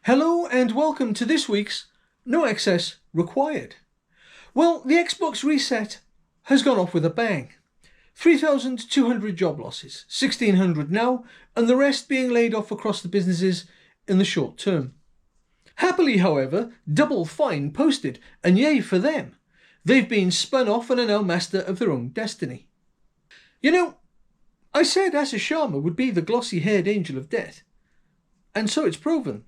Hello and welcome to this week's No Excess Required. Well, the Xbox reset has gone off with a bang. 3,200 job losses, 1,600 now, and the rest being laid off across the businesses in the short term. Happily, however, double fine posted, and yay for them. They've been spun off and are now master of their own destiny. You know, I said Asha Sharma would be the glossy-haired angel of death, and so it's proven.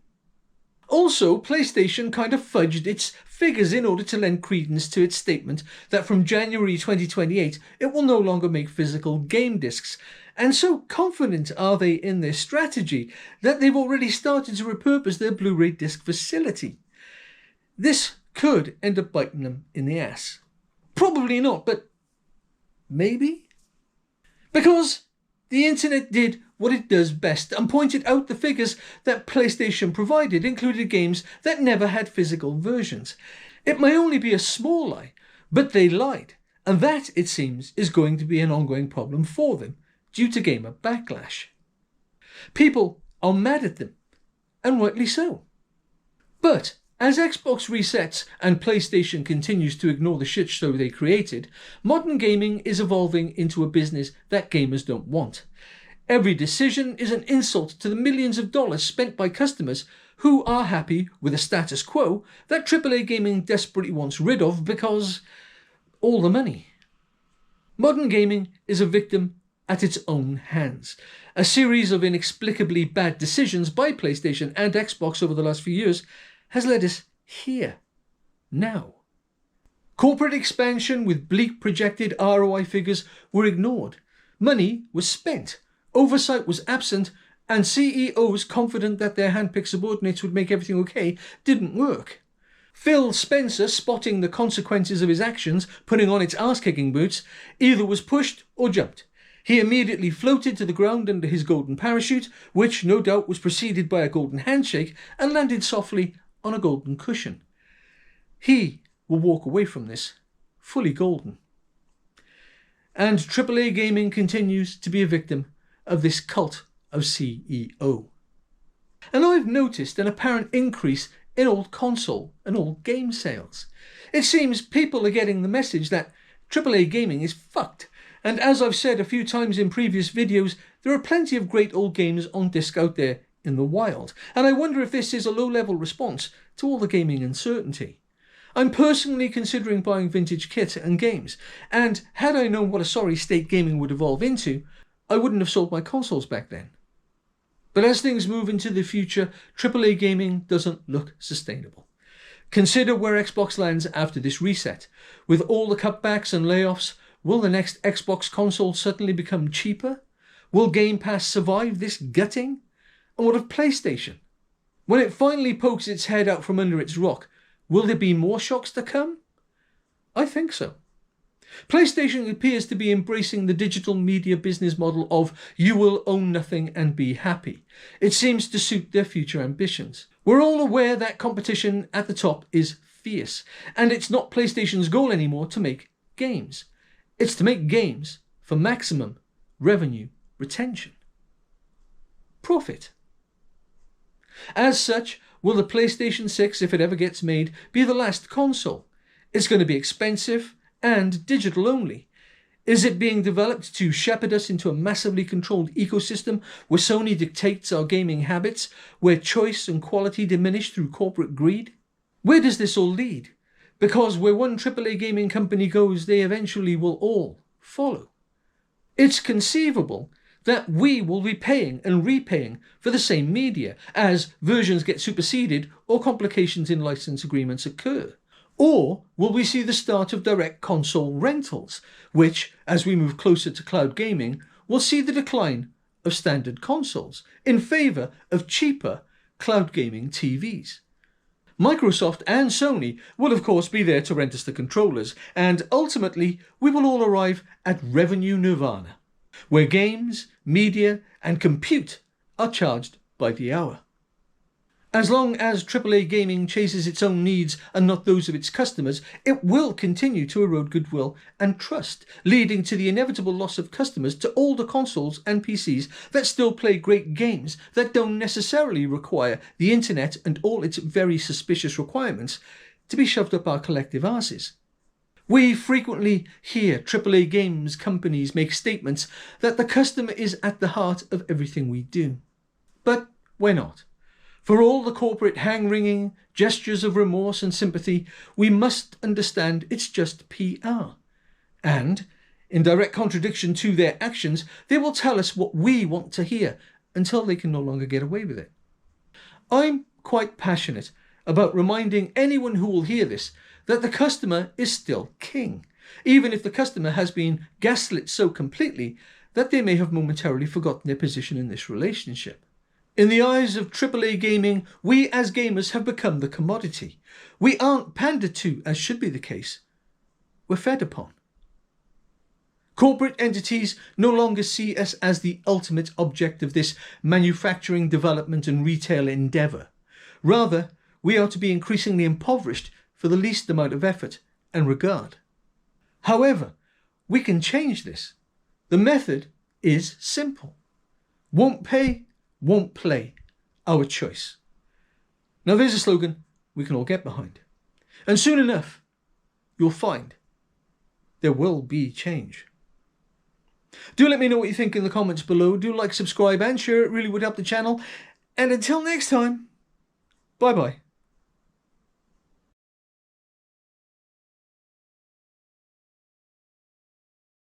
Also, PlayStation kind of fudged its figures in order to lend credence to its statement that from January 2028 it will no longer make physical game discs, and so confident are they in their strategy that they've already started to repurpose their Blu-ray disc facility. This could end up biting them in the ass. Probably not, but maybe? Because the internet did what it does best and pointed out the figures that PlayStation provided included games that never had physical versions. It may only be a small lie, but they lied, and that, it seems, is going to be an ongoing problem for them due to gamer backlash. People are mad at them, and rightly so. But as Xbox resets and PlayStation continues to ignore the shit show they created, modern gaming is evolving into a business that gamers don't want. Every decision is an insult to the millions of dollars spent by customers who are happy with a status quo that AAA gaming desperately wants rid of because all the money. Modern gaming is a victim at its own hands. A series of inexplicably bad decisions by PlayStation and Xbox over the last few years has led us here, now. Corporate expansion with bleak projected ROI figures were ignored. Money was spent. Oversight was absent, and CEOs confident that their handpicked subordinates would make everything okay didn't work. Phil Spencer, spotting the consequences of his actions, putting on its arse-kicking boots, either was pushed or jumped. He immediately floated to the ground under his golden parachute, which no doubt was preceded by a golden handshake, and landed softly on a golden cushion. He will walk away from this fully golden. And AAA gaming continues to be a victim of this cult of CEO. And I've noticed an apparent increase in old console and old game sales. It seems people are getting the message that AAA gaming is fucked, and as I've said a few times in previous videos, there are plenty of great old games on disc out there in the wild, and I wonder if this is a low-level response to all the gaming uncertainty. I'm personally considering buying vintage kit and games, and had I known what a sorry state gaming would evolve into, I wouldn't have sold my consoles back then. But as things move into the future, AAA gaming doesn't look sustainable. Consider where Xbox lands after this reset. With all the cutbacks and layoffs, will the next Xbox console suddenly become cheaper? Will Game Pass survive this gutting? And what of PlayStation? When it finally pokes its head out from under its rock, will there be more shocks to come? I think so. PlayStation appears to be embracing the digital media business model of you will own nothing and be happy. It seems to suit their future ambitions. We're all aware that competition at the top is fierce, and it's not PlayStation's goal anymore to make games. It's to make games for maximum revenue retention. Profit. As such, will the PlayStation 6, if it ever gets made, be the last console? It's going to be expensive and digital only. Is it being developed to shepherd us into a massively controlled ecosystem where Sony dictates our gaming habits, where choice and quality diminish through corporate greed? Where does this all lead? Because where one AAA gaming company goes, they eventually will all follow. It's conceivable that we will be paying and repaying for the same media as versions get superseded or complications in license agreements occur. Or will we see the start of direct console rentals, which, as we move closer to cloud gaming, will see the decline of standard consoles in favour of cheaper cloud gaming TVs? Microsoft and Sony will of course be there to rent us the controllers, and ultimately we will all arrive at revenue nirvana, where games, media and compute are charged by the hour. As long as AAA gaming chases its own needs and not those of its customers, it will continue to erode goodwill and trust, leading to the inevitable loss of customers to older consoles and PCs that still play great games that don't necessarily require the internet and all its very suspicious requirements to be shoved up our collective arses. We frequently hear AAA games companies make statements that the customer is at the heart of everything we do. But we're not. For all the corporate hand-wringing, gestures of remorse and sympathy, we must understand it's just PR. And, in direct contradiction to their actions, they will tell us what we want to hear until they can no longer get away with it. I'm quite passionate about reminding anyone who will hear this that the customer is still king, even if the customer has been gaslit so completely that they may have momentarily forgotten their position in this relationship. In the eyes of AAA gaming, we as gamers have become the commodity. We aren't pandered to, as should be the case. We're fed upon. Corporate entities no longer see us as the ultimate object of this manufacturing, development and retail endeavour. Rather, we are to be increasingly impoverished for the least amount of effort and regard. However, we can change this. The method is simple. Won't pay, won't play. Our choice. Now there's a slogan we can all get behind. And soon enough, you'll find there will be change. Do let me know what you think in the comments below. Do like, subscribe and share. It really would help the channel. And until next time, bye bye.